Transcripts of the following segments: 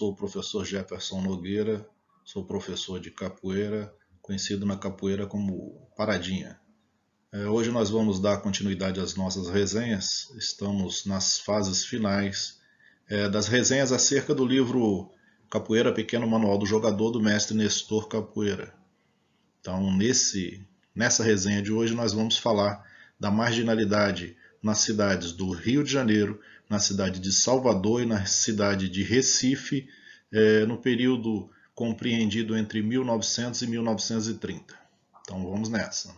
sou o professor Jefferson Nogueira, sou professor de capoeira, conhecido na capoeira como Paradinha. Hoje nós vamos dar continuidade às nossas resenhas, estamos nas fases finais das resenhas acerca do livro Capoeira Pequeno Manual do Jogador, do mestre Nestor Capoeira. Então, nessa resenha de hoje nós vamos falar da marginalidade nas cidades do Rio de Janeiro, na cidade de Salvador e na cidade de Recife, no período compreendido entre 1900 e 1930. Então vamos nessa.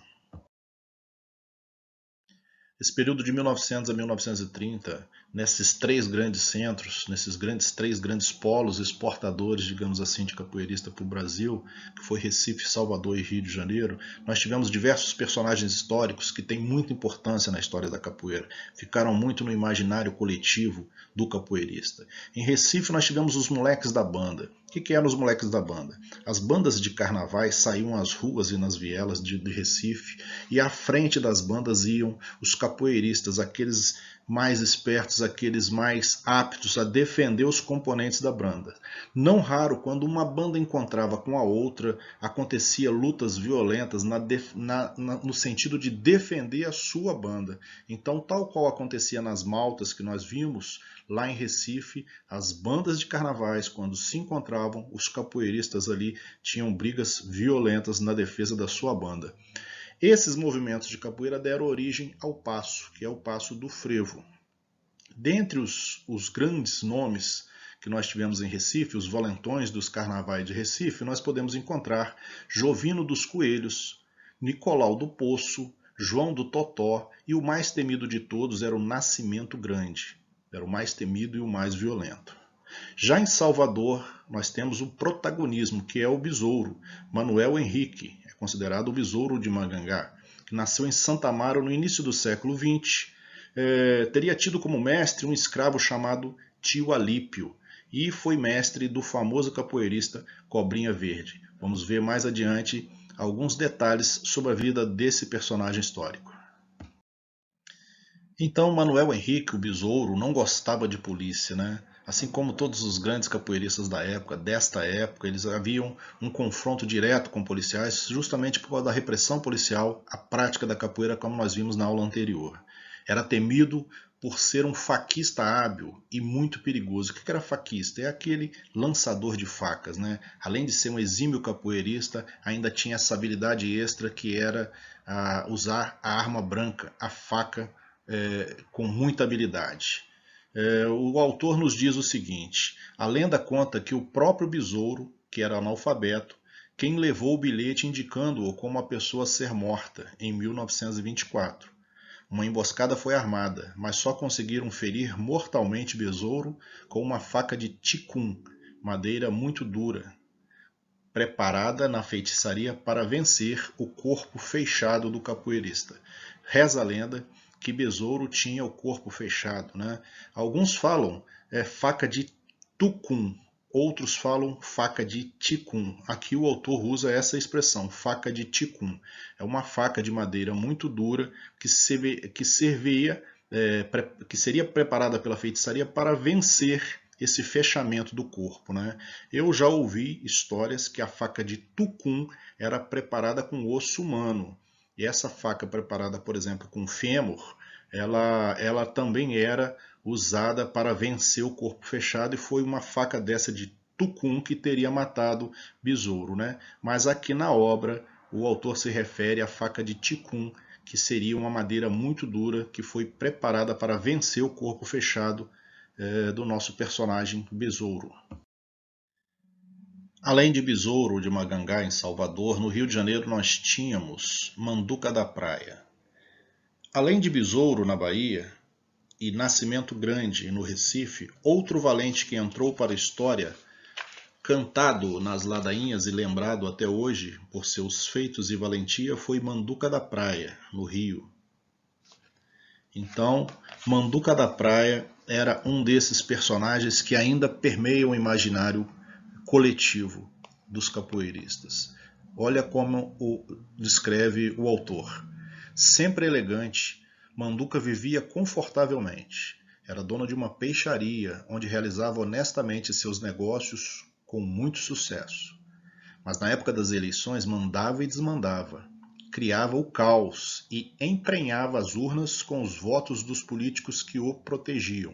Esse período de 1900 a 1930, nesses três grandes centros, nesses três grandes polos exportadores, digamos assim, de capoeirista para o Brasil, que foi Recife, Salvador e Rio de Janeiro, nós tivemos diversos personagens históricos que têm muita importância na história da capoeira, ficaram muito no imaginário coletivo do capoeirista. Em Recife nós tivemos os moleques da banda. O que eram os moleques da banda? As bandas de carnavais saíam às ruas e nas vielas de Recife, e à frente das bandas iam os capoeiristas, aqueles mais espertos, aqueles mais aptos a defender os componentes da banda. Não raro, quando uma banda encontrava com a outra, acontecia lutas violentas no sentido de defender a sua banda. Então, tal qual acontecia nas maltas que nós vimos lá em Recife, as bandas de carnavais, quando se encontravam, os capoeiristas ali tinham brigas violentas na defesa da sua banda. Esses movimentos de capoeira deram origem ao passo, que é o passo do frevo. Dentre os grandes nomes que nós tivemos em Recife, os valentões dos carnavais de Recife, nós podemos encontrar Jovino dos Coelhos, Nicolau do Poço, João do Totó, e o mais temido de todos era o Nascimento Grande. Era o mais temido e o mais violento. Já em Salvador, nós temos o protagonismo, que é o besouro, Manuel Henrique, é considerado o besouro de Magangá, que nasceu em Santa Amaro no início do século XX, teria tido como mestre um escravo chamado Tio Alípio, e foi mestre do famoso capoeirista Cobrinha Verde. Vamos ver mais adiante alguns detalhes sobre a vida desse personagem histórico. Então, Manuel Henrique, o besouro, não gostava de polícia, né? Assim como todos os grandes capoeiristas desta época, eles haviam um confronto direto com policiais, justamente por causa da repressão policial, a prática da capoeira, como nós vimos na aula anterior. Era temido por ser um faquista hábil e muito perigoso. O que era faquista? É aquele lançador de facas, né? Além de ser um exímio capoeirista, ainda tinha essa habilidade extra que era usar a arma branca, a faca, com muita habilidade. O autor nos diz o seguinte: a lenda conta que o próprio besouro, que era analfabeto, quem levou o bilhete indicando-o como a pessoa a ser morta em 1924. Uma emboscada foi armada, mas só conseguiram ferir mortalmente besouro com uma faca de ticum, madeira muito dura, preparada na feitiçaria para vencer o corpo fechado do capoeirista. Reza a lenda que besouro tinha o corpo fechado, né? Alguns falam faca de tucum, outros falam faca de ticum. Aqui o autor usa essa expressão, faca de ticum. É uma faca de madeira muito dura que seria preparada pela feitiçaria para vencer esse fechamento do corpo, né? Eu já ouvi histórias que a faca de tucum era preparada com osso humano. E essa faca preparada, por exemplo, com fêmur, ela também era usada para vencer o corpo fechado, e foi uma faca dessa de tucum que teria matado besouro, né? Mas aqui na obra o autor se refere à faca de ticum, que seria uma madeira muito dura que foi preparada para vencer o corpo fechado do nosso personagem besouro. Além de besouro de Magangá em Salvador, no Rio de Janeiro nós tínhamos Manduca da Praia. Além de besouro na Bahia e Nascimento Grande no Recife, outro valente que entrou para a história, cantado nas ladainhas e lembrado até hoje por seus feitos e valentia, foi Manduca da Praia, no Rio. Então, Manduca da Praia era um desses personagens que ainda permeiam o imaginário coletivo dos capoeiristas. Olha como o descreve o autor. Sempre elegante, Manduca vivia confortavelmente. Era dono de uma peixaria, onde realizava honestamente seus negócios com muito sucesso. Mas na época das eleições mandava e desmandava, criava o caos e emprenhava as urnas com os votos dos políticos que o protegiam.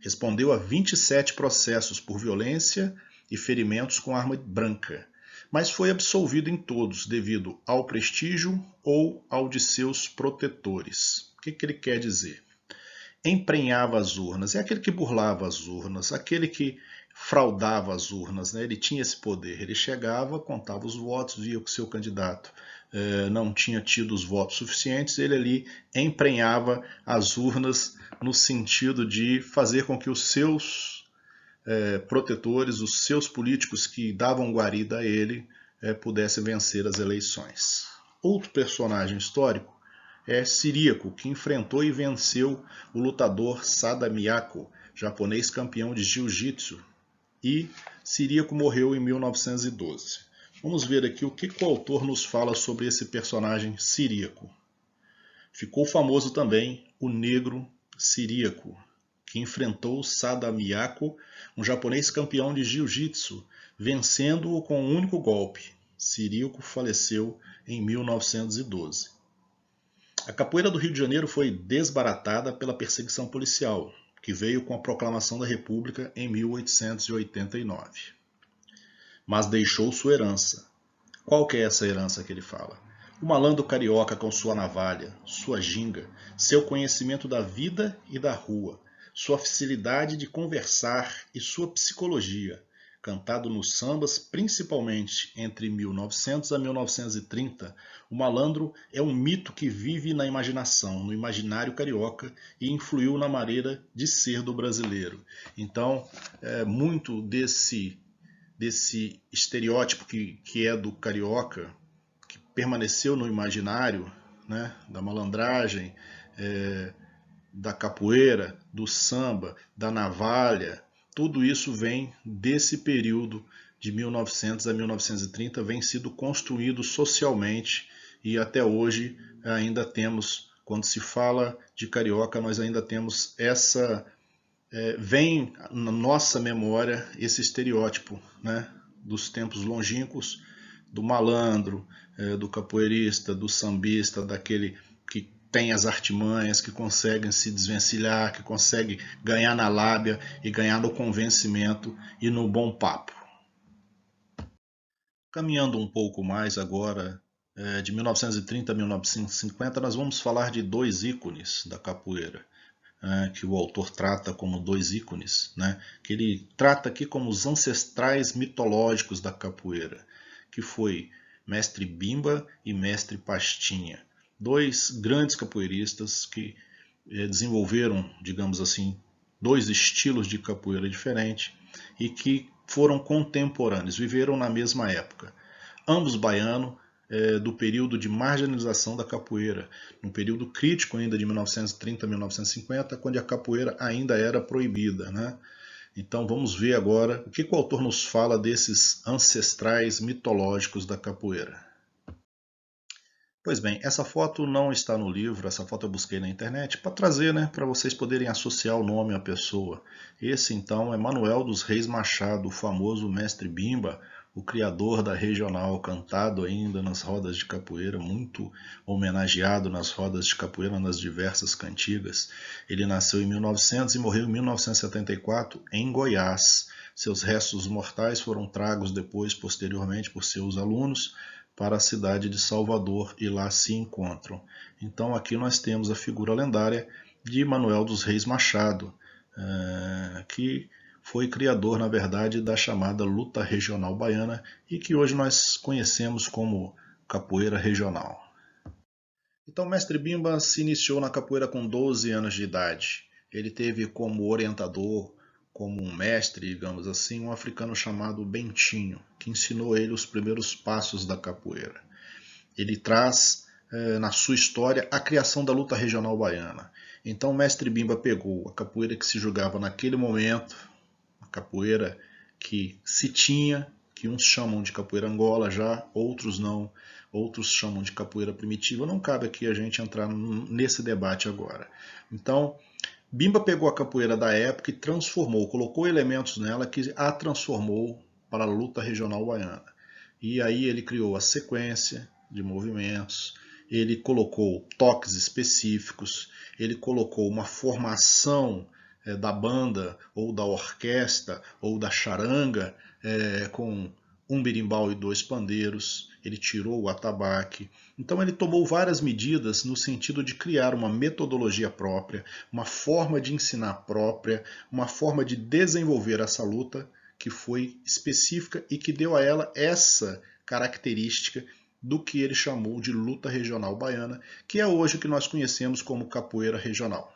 Respondeu a 27 processos por violência e ferimentos com arma branca, mas foi absolvido em todos devido ao prestígio ou ao de seus protetores. O que ele quer dizer? Emprenhava as urnas, é aquele que burlava as urnas, aquele que fraudava as urnas, né? Ele tinha esse poder, ele chegava, contava os votos, via que o seu candidato não tinha tido os votos suficientes, ele ali emprenhava as urnas no sentido de fazer com que os seus protetores, os seus políticos que davam guarida a ele, pudessem vencer as eleições. Outro personagem histórico é Ciríaco, que enfrentou e venceu o lutador Sada Miyako, japonês campeão de jiu-jitsu, e Ciríaco morreu em 1912. Vamos ver aqui o que o autor nos fala sobre esse personagem Ciríaco. Ficou famoso também o negro Ciríaco, que enfrentou Sada Miyako, um japonês campeão de jiu-jitsu, vencendo-o com um único golpe. Ciríaco faleceu em 1912. A capoeira do Rio de Janeiro foi desbaratada pela perseguição policial, que veio com a proclamação da República em 1889. Mas deixou sua herança. Qual que é essa herança que ele fala? O malandro carioca com sua navalha, sua ginga, seu conhecimento da vida e da rua, sua facilidade de conversar e sua psicologia, cantado nos sambas principalmente entre 1900 a 1930, o malandro é um mito que vive na imaginação, no imaginário carioca e influiu na maneira de ser do brasileiro. Então, muito desse estereótipo que é do carioca, que permaneceu no imaginário, né, da malandragem, da capoeira, do samba, da navalha, tudo isso vem desse período de 1900 a 1930, vem sido construído socialmente e até hoje ainda temos, quando se fala de carioca, nós ainda temos vem na nossa memória esse estereótipo, né, dos tempos longínquos, do malandro, do capoeirista, do sambista, daquele que tem as artimanhas, que conseguem se desvencilhar, que consegue ganhar na lábia e ganhar no convencimento e no bom papo. Caminhando um pouco mais agora, de 1930 a 1950, nós vamos falar de dois ícones da capoeira, que o autor trata como dois ícones, né, que ele trata aqui como os ancestrais mitológicos da capoeira, que foi Mestre Bimba e Mestre Pastinha. Dois grandes capoeiristas que desenvolveram, digamos assim, dois estilos de capoeira diferentes e que foram contemporâneos, viveram na mesma época. Ambos baianos, do período de marginalização da capoeira, no período crítico ainda de 1930 a 1950, quando a capoeira ainda era proibida, né? Então vamos ver agora o que o autor nos fala desses ancestrais mitológicos da capoeira. Pois bem, essa foto não está no livro, essa foto eu busquei na internet para trazer, né, para vocês poderem associar o nome à pessoa. Esse então é Manuel dos Reis Machado, o famoso mestre Bimba, o criador da regional, cantado ainda nas rodas de capoeira, muito homenageado nas rodas de capoeira, nas diversas cantigas. Ele nasceu em 1900 e morreu em 1974 em Goiás. Seus restos mortais foram tragos depois, posteriormente, por seus alunos, para a cidade de Salvador e lá se encontram. Então aqui nós temos a figura lendária de Manuel dos Reis Machado, que foi criador, na verdade, da chamada luta regional baiana e que hoje nós conhecemos como capoeira regional. Então Mestre Bimba se iniciou na capoeira com 12 anos de idade. Ele teve como orientador, como um mestre, digamos assim, um africano chamado Bentinho, que ensinou ele os primeiros passos da capoeira. Ele traz na sua história a criação da luta regional baiana. Então o mestre Bimba pegou a capoeira que se jogava naquele momento, a capoeira que se tinha, que uns chamam de capoeira Angola já, outros não, outros chamam de capoeira primitiva. Não cabe aqui a gente entrar nesse debate agora. Então, Bimba pegou a capoeira da época e transformou, colocou elementos nela que a transformou para a luta regional baiana. E aí ele criou a sequência de movimentos, ele colocou toques específicos, ele colocou uma formação da banda, ou da orquestra, ou da charanga, com um berimbau e 2 pandeiros, ele tirou o atabaque. Então ele tomou várias medidas no sentido de criar uma metodologia própria, uma forma de ensinar própria, uma forma de desenvolver essa luta que foi específica e que deu a ela essa característica do que ele chamou de luta regional baiana, que é hoje o que nós conhecemos como capoeira regional.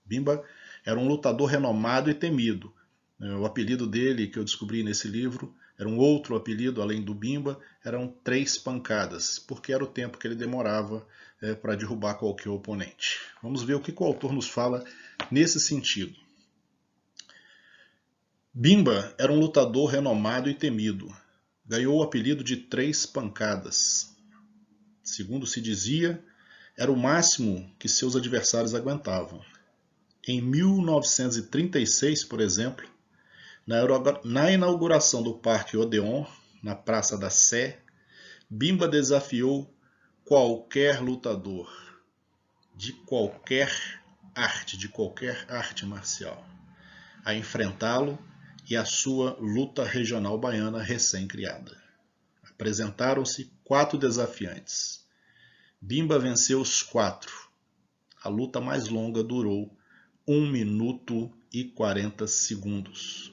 Bimba era um lutador renomado e temido. O apelido dele, que eu descobri nesse livro, era um outro apelido, além do Bimba, eram 3 pancadas, porque era o tempo que ele demorava para derrubar qualquer oponente. Vamos ver o que o autor nos fala nesse sentido. Bimba era um lutador renomado e temido. Ganhou o apelido de 3 pancadas. Segundo se dizia, era o máximo que seus adversários aguentavam. Em 1936, por exemplo, na inauguração do Parque Odeon, na Praça da Sé, Bimba desafiou qualquer lutador de qualquer arte marcial, a enfrentá-lo e a sua luta regional baiana recém-criada. Apresentaram-se 4 desafiantes. Bimba venceu os 4. A luta mais longa durou 1 minuto e 40 segundos.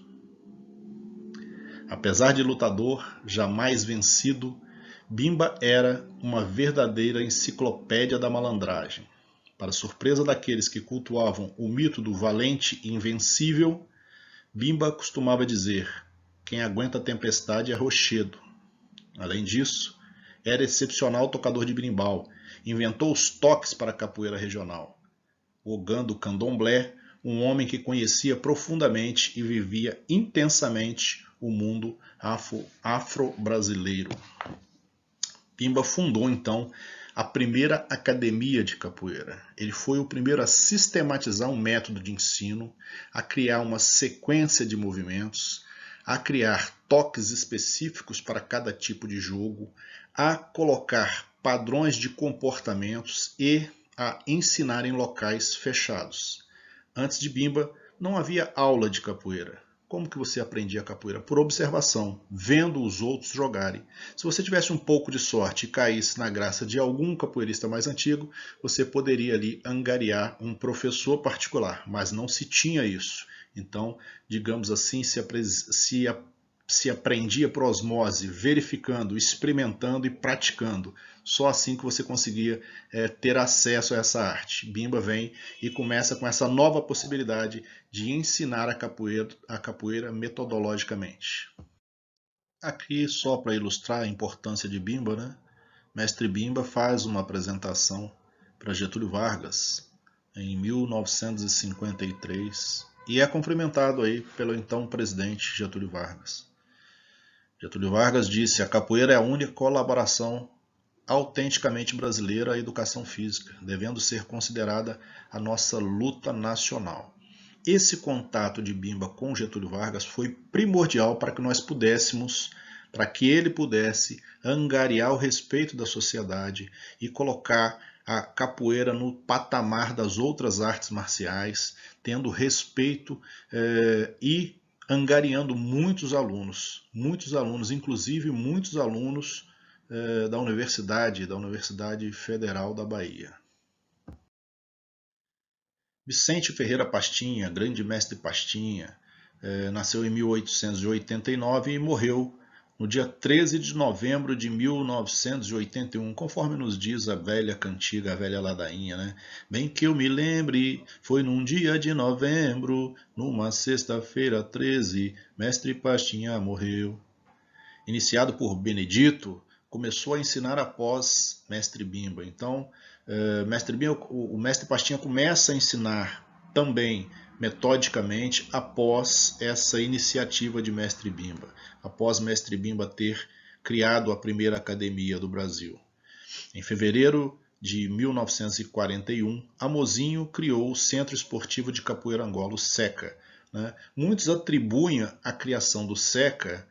Apesar de lutador jamais vencido, Bimba era uma verdadeira enciclopédia da malandragem. Para surpresa daqueles que cultuavam o mito do valente e invencível, Bimba costumava dizer: quem aguenta a tempestade é rochedo. Além disso, era excepcional tocador de berimbau, inventou os toques para a capoeira regional. Ogã do candomblé, um homem que conhecia profundamente e vivia intensamente o mundo afro-brasileiro. Bimba fundou então a primeira academia de capoeira. Ele foi o primeiro a sistematizar um método de ensino, a criar uma sequência de movimentos, a criar toques específicos para cada tipo de jogo, a colocar padrões de comportamentos e a ensinar em locais fechados. Antes de Bimba, não havia aula de capoeira. Como que você aprendia capoeira? Por observação, vendo os outros jogarem. Se você tivesse um pouco de sorte e caísse na graça de algum capoeirista mais antigo, você poderia ali angariar um professor particular, mas não se tinha isso. Então, digamos assim, se aprendia por osmose, verificando, experimentando e praticando. Só assim que você conseguia ter acesso a essa arte. Bimba vem e começa com essa nova possibilidade de ensinar a capoeira metodologicamente. Aqui, só para ilustrar a importância de Bimba, né? Mestre Bimba faz uma apresentação para Getúlio Vargas em 1953 e é cumprimentado aí pelo então presidente Getúlio Vargas. Getúlio Vargas disse: a capoeira é a única colaboração autenticamente brasileira à educação física, devendo ser considerada a nossa luta nacional. Esse contato de Bimba com Getúlio Vargas foi primordial para que ele pudesse angariar o respeito da sociedade e colocar a capoeira no patamar das outras artes marciais, tendo respeito e angariando muitos alunos, inclusive muitos alunos da Universidade Federal da Bahia. Vicente Ferreira Pastinha, grande mestre Pastinha, nasceu em 1889 e morreu no dia 13 de novembro de 1981, conforme nos diz a velha cantiga, a velha ladainha, né? Bem que eu me lembre, foi num dia de novembro, numa sexta-feira 13, mestre Pastinha morreu. Iniciado por Benedito, começou a ensinar após Mestre Bimba. Então, o Mestre Pastinha começa a ensinar também metodicamente após essa iniciativa de Mestre Bimba, após Mestre Bimba ter criado a primeira academia do Brasil. Em fevereiro de 1941, Amozinho criou o Centro Esportivo de Capoeira Angola, o SECA. Né? Muitos atribuem a criação do SECA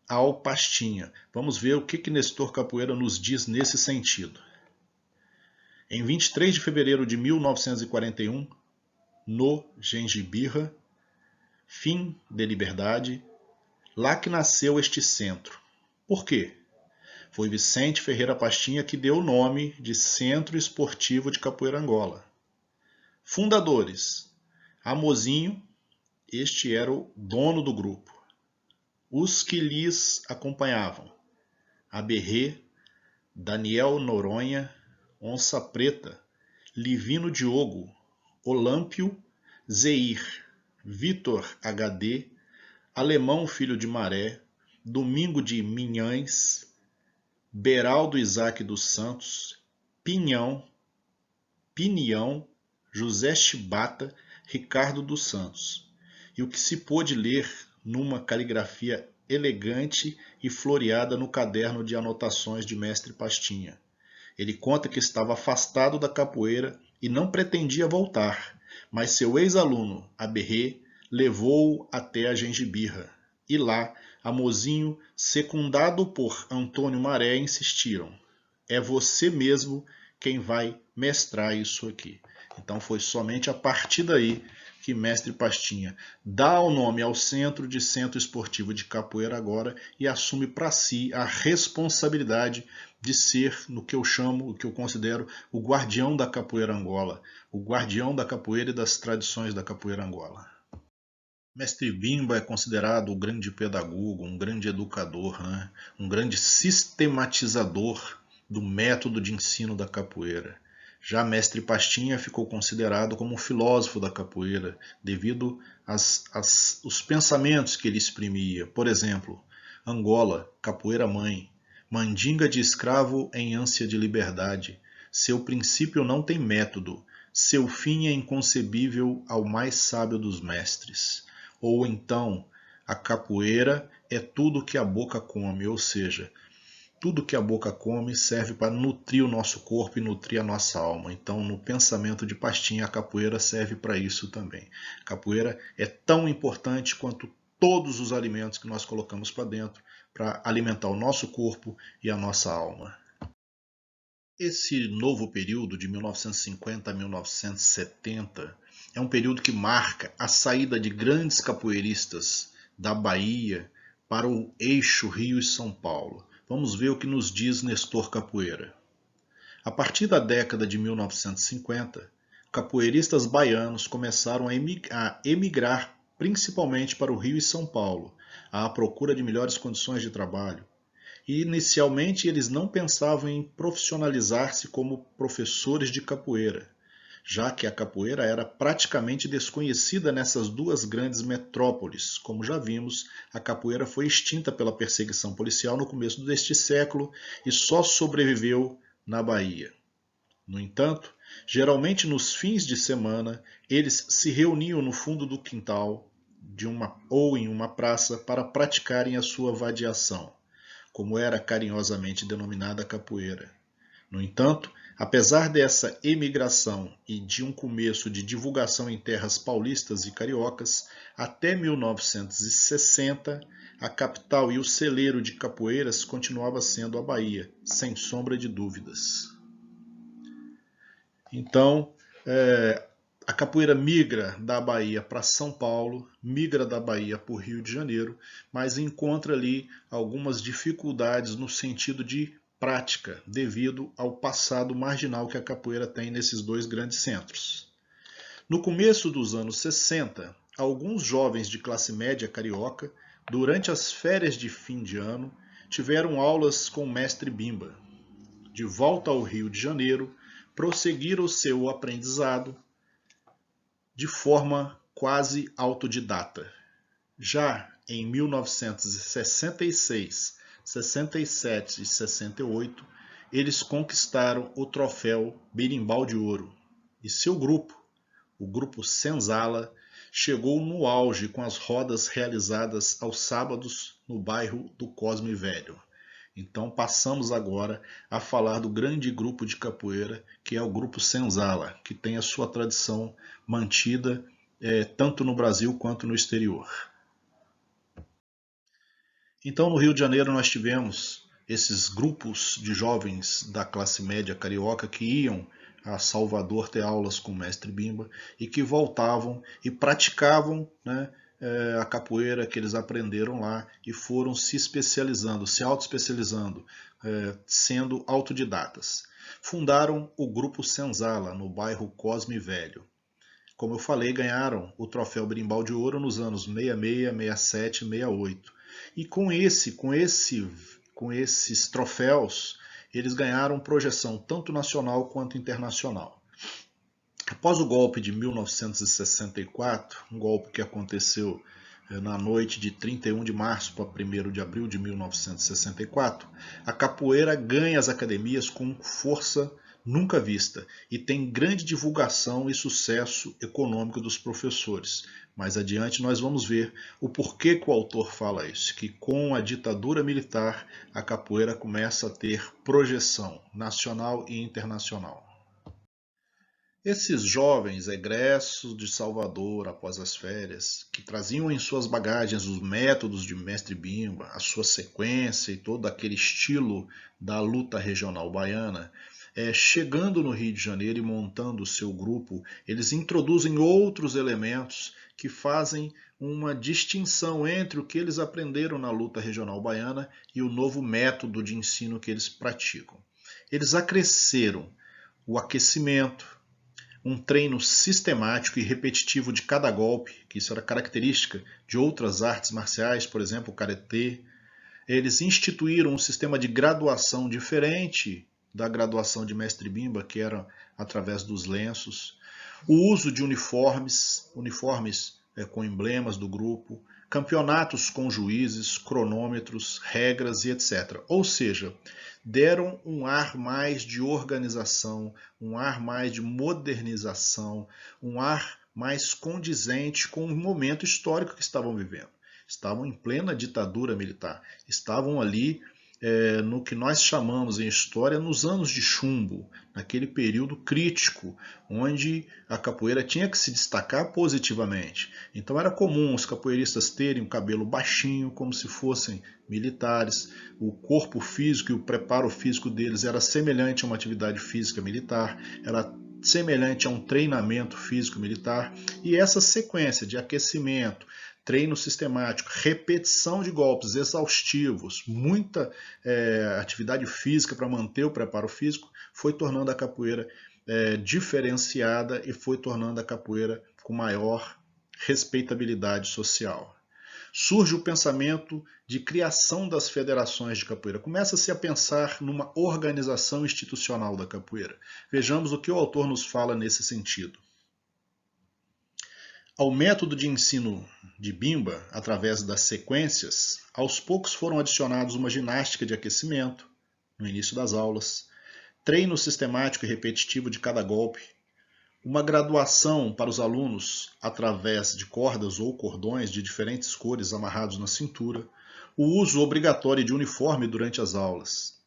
ao Pastinha. Vamos ver o que Nestor Capoeira nos diz nesse sentido. Em 23 de fevereiro de 1941, no Gengibirra, fim de liberdade, lá que nasceu este centro. Por quê? Foi Vicente Ferreira Pastinha que deu o nome de Centro Esportivo de Capoeira Angola. Fundadores: Amozinho, este era o dono do grupo. Os que lhes acompanhavam: Aberrê, Daniel Noronha, Onça Preta, Livino Diogo, Olâmpio, Zeir, Vitor HD, Alemão Filho de Maré, Domingo de Minhães, Beraldo Isaac dos Santos, Pinião, José Chibata, Ricardo dos Santos. E o que se pôde ler numa caligrafia elegante e floreada no caderno de anotações de Mestre Pastinha. Ele conta que estava afastado da capoeira e não pretendia voltar, mas seu ex-aluno, Aberrê, levou-o até a Gengibirra. E lá, Amozinho, secundado por Antônio Maré, insistiram: é você mesmo quem vai mestrar isso aqui. Então foi somente a partir daí que Mestre Pastinha dá o nome ao Centro de Centro Esportivo de Capoeira agora e assume para si a responsabilidade de ser, no que eu chamo, o que eu considero o guardião da capoeira Angola, o guardião da capoeira e das tradições da capoeira Angola. Mestre Bimba é considerado um grande pedagogo, um grande educador, né? Um grande sistematizador do método de ensino da capoeira. Já Mestre Pastinha ficou considerado como um filósofo da capoeira, devido aos pensamentos que ele exprimia. Por exemplo, Angola, capoeira mãe, mandinga de escravo em ânsia de liberdade. Seu princípio não tem método, seu fim é inconcebível ao mais sábio dos mestres. Ou então, a capoeira é tudo que a boca come, ou seja, tudo que a boca come serve para nutrir o nosso corpo e nutrir a nossa alma. Então, no pensamento de Pastinha, a capoeira serve para isso também. A capoeira é tão importante quanto todos os alimentos que nós colocamos para dentro para alimentar o nosso corpo e a nossa alma. Esse novo período, de 1950 a 1970, é um período que marca a saída de grandes capoeiristas da Bahia para o eixo Rio e São Paulo. Vamos ver o que nos diz Nestor Capoeira. A partir da década de 1950, capoeiristas baianos começaram a emigrar principalmente para o Rio e São Paulo, à procura de melhores condições de trabalho. E inicialmente eles não pensavam em profissionalizar-se como professores de capoeira, já que a capoeira era praticamente desconhecida nessas duas grandes metrópoles. Como já vimos, a capoeira foi extinta pela perseguição policial no começo deste século e só sobreviveu na Bahia. No entanto, geralmente nos fins de semana, eles se reuniam no fundo do quintal ou em uma praça para praticarem a sua vadiação, como era carinhosamente denominada a capoeira. No entanto, apesar dessa emigração e de um começo de divulgação em terras paulistas e cariocas, até 1960, a capital e o celeiro de capoeiras continuava sendo a Bahia, sem sombra de dúvidas. Então, a capoeira migra da Bahia para São Paulo, migra da Bahia para o Rio de Janeiro, mas encontra ali algumas dificuldades no sentido de prática, devido ao passado marginal que a capoeira tem nesses dois grandes centros. No começo dos anos 60, alguns jovens de classe média carioca, durante as férias de fim de ano, tiveram aulas com o mestre Bimba. De volta ao Rio de Janeiro, prosseguiram o seu aprendizado de forma quase autodidata. Já em 1966, 67 e 68, eles conquistaram o troféu Berimbau de Ouro. E seu grupo, o grupo Senzala, chegou no auge com as rodas realizadas aos sábados no bairro do Cosme Velho. Então passamos agora a falar do grande grupo de capoeira, que é o grupo Senzala, que tem a sua tradição mantida tanto no Brasil quanto no exterior. Então no Rio de Janeiro nós tivemos esses grupos de jovens da classe média carioca que iam a Salvador ter aulas com o mestre Bimba e que voltavam e praticavam, né, a capoeira que eles aprenderam lá e foram se especializando, se auto-especializando, sendo autodidatas. Fundaram o Grupo Senzala, no bairro Cosme Velho. Como eu falei, ganharam o troféu Berimbau de Ouro nos anos 66, 67 e 68. E com esses troféus, eles ganharam projeção tanto nacional quanto internacional. Após o golpe de 1964, um golpe que aconteceu na noite de 31 de março para 1º de abril de 1964, a capoeira ganha as academias com força nunca vista e tem grande divulgação e sucesso econômico dos professores. Mais adiante nós vamos ver o porquê que o autor fala isso, que com a ditadura militar a capoeira começa a ter projeção nacional e internacional. Esses jovens egressos de Salvador após as férias, que traziam em suas bagagens os métodos de Mestre Bimba, a sua sequência e todo aquele estilo da luta regional baiana, chegando no Rio de Janeiro e montando o seu grupo, eles introduzem outros elementos que fazem uma distinção entre o que eles aprenderam na luta regional baiana e o novo método de ensino que eles praticam. Eles acresceram o aquecimento, um treino sistemático e repetitivo de cada golpe, que isso era característica de outras artes marciais, por exemplo, o karatê. Eles instituíram um sistema de graduação diferente da graduação de Mestre Bimba, que era através dos lenços. O uso de uniformes com emblemas do grupo, campeonatos com juízes, cronômetros, regras e etc. Ou seja, deram um ar mais de organização, um ar mais de modernização, um ar mais condizente com o momento histórico que estavam vivendo. Estavam em plena ditadura militar, estavam ali no que nós chamamos em história nos anos de chumbo, naquele período crítico, onde a capoeira tinha que se destacar positivamente. Então era comum os capoeiristas terem o cabelo baixinho, como se fossem militares, o corpo físico e o preparo físico deles era semelhante a uma atividade física militar, era semelhante a um treinamento físico militar, e essa sequência de aquecimento, treino sistemático, repetição de golpes exaustivos, muita atividade física para manter o preparo físico, foi tornando a capoeira diferenciada e foi tornando a capoeira com maior respeitabilidade social. Surge o pensamento de criação das federações de capoeira. Começa-se a pensar numa organização institucional da capoeira. Vejamos o que o autor nos fala nesse sentido. Ao método de ensino de Bimba, através das sequências, aos poucos foram adicionados uma ginástica de aquecimento, no início das aulas, treino sistemático e repetitivo de cada golpe, uma graduação para os alunos através de cordas ou cordões de diferentes cores amarrados na cintura, o uso obrigatório de uniforme durante as aulas.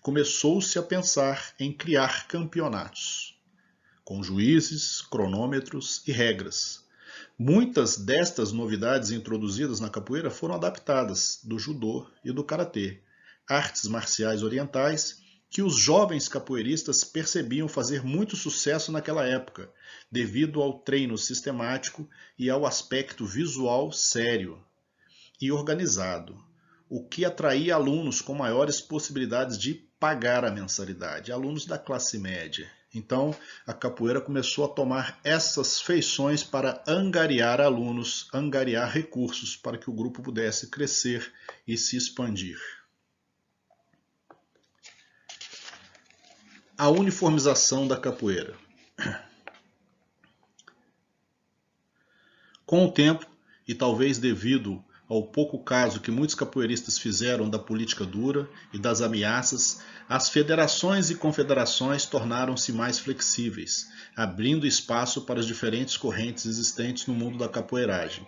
Começou-se a pensar em criar campeonatos, com juízes, cronômetros e regras. Muitas destas novidades introduzidas na capoeira foram adaptadas do judô e do karatê, artes marciais orientais que os jovens capoeiristas percebiam fazer muito sucesso naquela época, devido ao treino sistemático e ao aspecto visual sério e organizado, o que atraía alunos com maiores possibilidades de pagar a mensalidade, alunos da classe média. Então, a capoeira começou a tomar essas feições para angariar alunos, angariar recursos para que o grupo pudesse crescer e se expandir. A uniformização da capoeira. Com o tempo, e talvez devido ao pouco caso que muitos capoeiristas fizeram da política dura e das ameaças, as federações e confederações tornaram-se mais flexíveis, abrindo espaço para as diferentes correntes existentes no mundo da capoeiragem.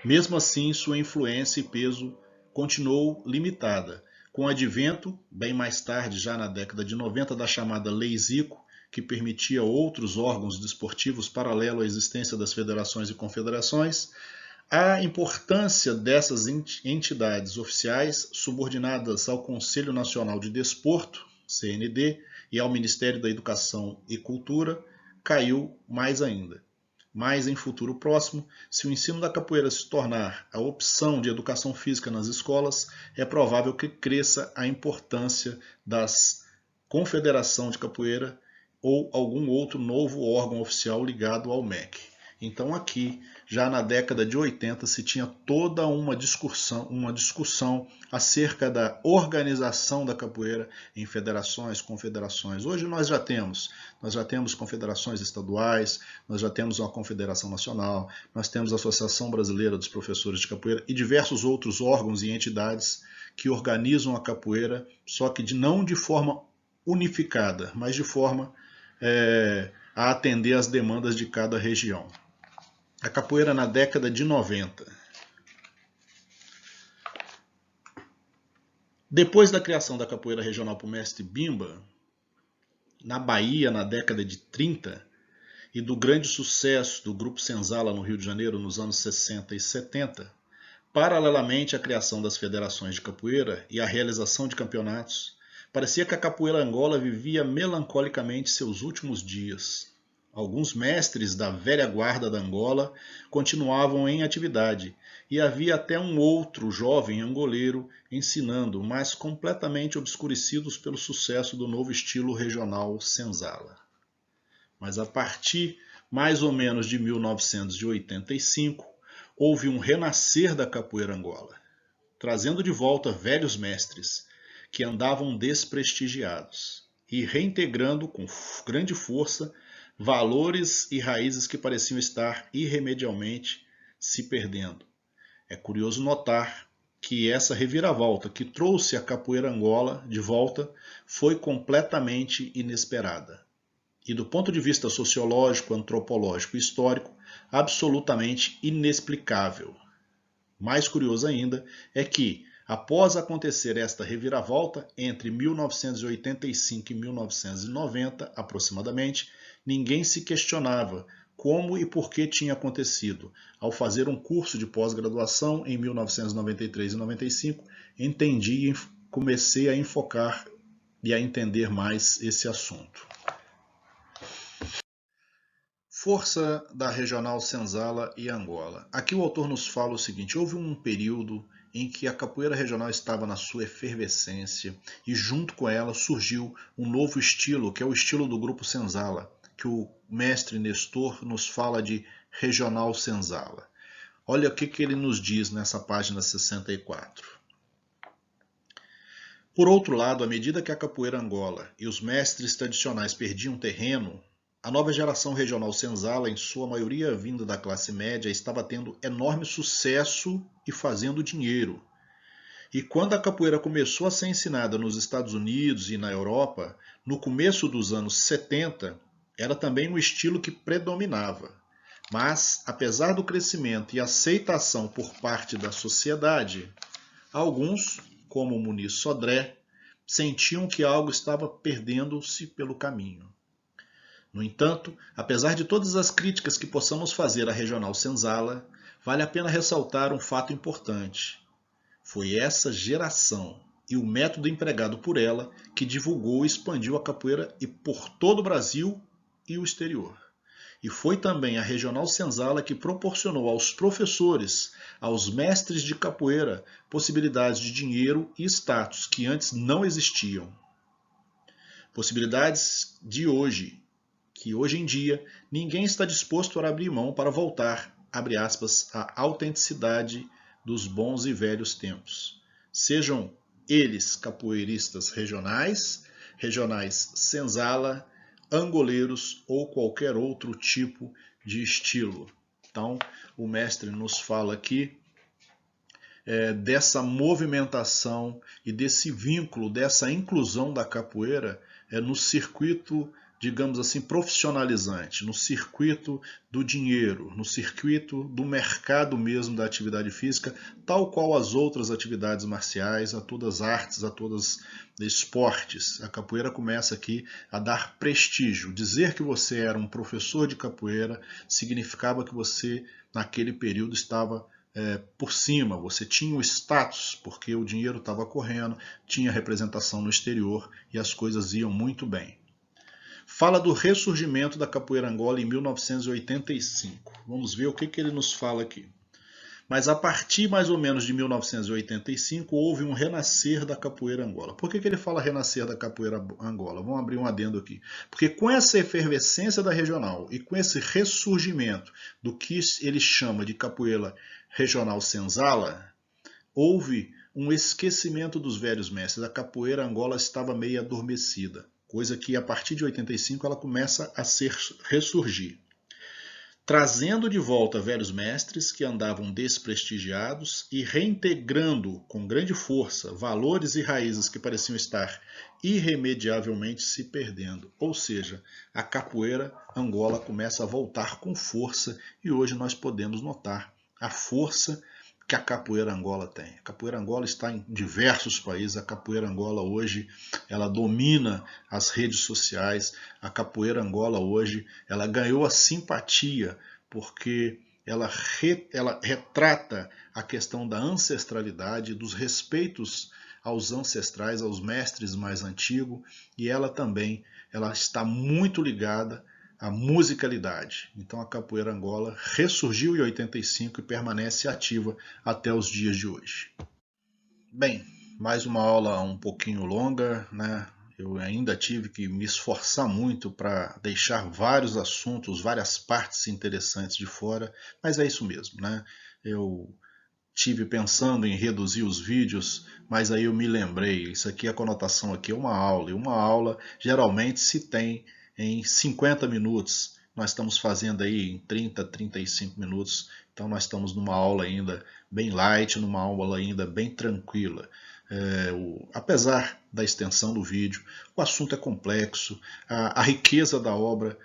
Mesmo assim, sua influência e peso continuou limitada, Com o advento, bem mais tarde, já na década de 90, da chamada Lei Zico, que permitia outros órgãos desportivos paralelo à existência das federações e confederações, a importância dessas entidades oficiais subordinadas ao Conselho Nacional de Desporto, CND, e ao Ministério da Educação e Cultura caiu mais ainda. Mas em futuro próximo, se o ensino da capoeira se tornar a opção de educação física nas escolas, é provável que cresça a importância das confederação de capoeira ou algum outro novo órgão oficial ligado ao MEC. Então aqui, já na década de 80, se tinha toda uma discussão acerca da organização da capoeira em federações, confederações. Hoje nós já temos confederações estaduais, nós já temos uma confederação nacional, nós temos a Associação Brasileira dos Professores de Capoeira e diversos outros órgãos e entidades que organizam a capoeira, só que não de forma unificada, mas de forma a atender às demandas de cada região. A capoeira na década de 90. Depois da criação da capoeira regional por mestre Bimba, na Bahia na década de 30, e do grande sucesso do Grupo Senzala no Rio de Janeiro nos anos 60 e 70, paralelamente à criação das federações de capoeira e à realização de campeonatos, parecia que a capoeira Angola vivia melancolicamente seus últimos dias. Alguns mestres da velha guarda da Angola continuavam em atividade, e havia até um outro jovem angoleiro ensinando, mas completamente obscurecidos pelo sucesso do novo estilo regional Senzala. Mas a partir mais ou menos de 1985, houve um renascer da capoeira Angola, trazendo de volta velhos mestres que andavam desprestigiados e reintegrando com grande força valores e raízes que pareciam estar irremediavelmente se perdendo. É curioso notar que essa reviravolta que trouxe a capoeira Angola de volta foi completamente inesperada. E do ponto de vista sociológico, antropológico e histórico, absolutamente inexplicável. Mais curioso ainda é que, após acontecer esta reviravolta, entre 1985 e 1990 aproximadamente, ninguém se questionava como e por que tinha acontecido. Ao fazer um curso de pós-graduação em 1993 e 95, entendi e comecei a enfocar e a entender mais esse assunto. Força da regional Senzala e Angola. Aqui o autor nos fala o seguinte: houve um período em que a capoeira regional estava na sua efervescência e junto com ela surgiu um novo estilo, que é o estilo do grupo Senzala, que o mestre Nestor nos fala de regional Senzala. Olha o que ele nos diz nessa página 64. Por outro lado, à medida que a capoeira Angola e os mestres tradicionais perdiam terreno, a nova geração regional Senzala, em sua maioria vinda da classe média, estava tendo enorme sucesso e fazendo dinheiro. E quando a capoeira começou a ser ensinada nos Estados Unidos e na Europa, no começo dos anos 70, era também um estilo que predominava. Mas, apesar do crescimento e aceitação por parte da sociedade, alguns, como Muniz Sodré, sentiam que algo estava perdendo-se pelo caminho. No entanto, apesar de todas as críticas que possamos fazer à regional Senzala, vale a pena ressaltar um fato importante. Foi essa geração e o método empregado por ela que divulgou e expandiu a capoeira e por todo o Brasil e o exterior. E foi também a regional Senzala que proporcionou aos professores, aos mestres de capoeira, possibilidades de dinheiro e status que antes não existiam. Possibilidades de hoje, que hoje em dia ninguém está disposto a abrir mão para voltar, abre aspas, à autenticidade dos bons e velhos tempos. Sejam eles capoeiristas regionais Senzala, angoleiros ou qualquer outro tipo de estilo. Então, o mestre nos fala aqui dessa movimentação e desse vínculo, dessa inclusão da capoeira no circuito digamos assim, profissionalizante, no circuito do dinheiro, no circuito do mercado mesmo da atividade física, tal qual as outras atividades marciais, a todas as artes, a todos os esportes. A capoeira começa aqui a dar prestígio. Dizer que você era um professor de capoeira significava que você, naquele período, estava por cima, você tinha o status, porque o dinheiro estava correndo, tinha representação no exterior e as coisas iam muito bem. Fala do ressurgimento da capoeira Angola em 1985. Vamos ver o que ele nos fala aqui. Mas a partir mais ou menos de 1985 houve um renascer da capoeira Angola. Por que ele fala renascer da capoeira Angola? Vamos abrir um adendo aqui. Porque com essa efervescência da regional e com esse ressurgimento do que ele chama de capoeira regional senzala, houve um esquecimento dos velhos mestres. A capoeira Angola estava meio adormecida, coisa que a partir de 85 ela começa a ressurgir, trazendo de volta velhos mestres que andavam desprestigiados e reintegrando com grande força valores e raízes que pareciam estar irremediavelmente se perdendo. Ou seja, a capoeira Angola começa a voltar com força e hoje nós podemos notar a força que a capoeira Angola tem. A capoeira Angola está em diversos países, a capoeira Angola hoje ela domina as redes sociais, a capoeira Angola hoje ela ganhou a simpatia porque ela retrata a questão da ancestralidade, dos respeitos aos ancestrais, aos mestres mais antigos, e ela também está muito ligada a musicalidade. Então a capoeira Angola ressurgiu em 85 e permanece ativa até os dias de hoje. Bem, mais uma aula um pouquinho longa, né? Eu ainda tive que me esforçar muito para deixar vários assuntos, várias partes interessantes de fora, mas é isso mesmo, né? Eu tive pensando em reduzir os vídeos, mas aí eu me lembrei, isso aqui, a conotação aqui é uma aula, e uma aula geralmente se tem em 50 minutos, nós estamos fazendo aí em 30, 35 minutos, então nós estamos numa aula ainda bem light, numa aula ainda bem tranquila. Apesar da extensão do vídeo, o assunto é complexo, a riqueza da obra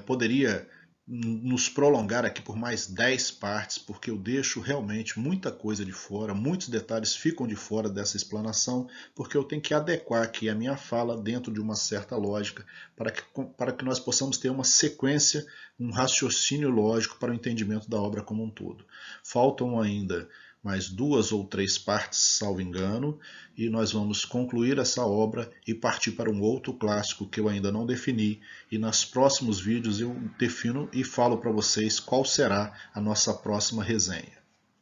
poderia nos prolongar aqui por mais 10 partes, porque eu deixo realmente muita coisa de fora, muitos detalhes ficam de fora dessa explanação, porque eu tenho que adequar aqui a minha fala dentro de uma certa lógica, para que nós possamos ter uma sequência, um raciocínio lógico para o entendimento da obra como um todo. Faltam ainda mais 2 ou 3 partes, salvo engano, e nós vamos concluir essa obra e partir para um outro clássico que eu ainda não defini, e nos próximos vídeos eu defino e falo para vocês qual será a nossa próxima resenha.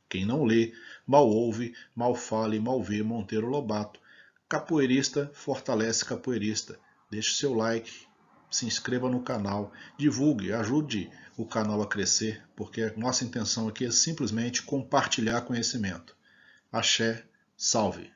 Quem não lê, mal ouve, mal fala e mal vê Monteiro Lobato. Capoeirista fortalece capoeirista. Deixe seu like, se inscreva no canal, divulgue, ajude o canal a crescer, porque a nossa intenção aqui é simplesmente compartilhar conhecimento. Axé, salve!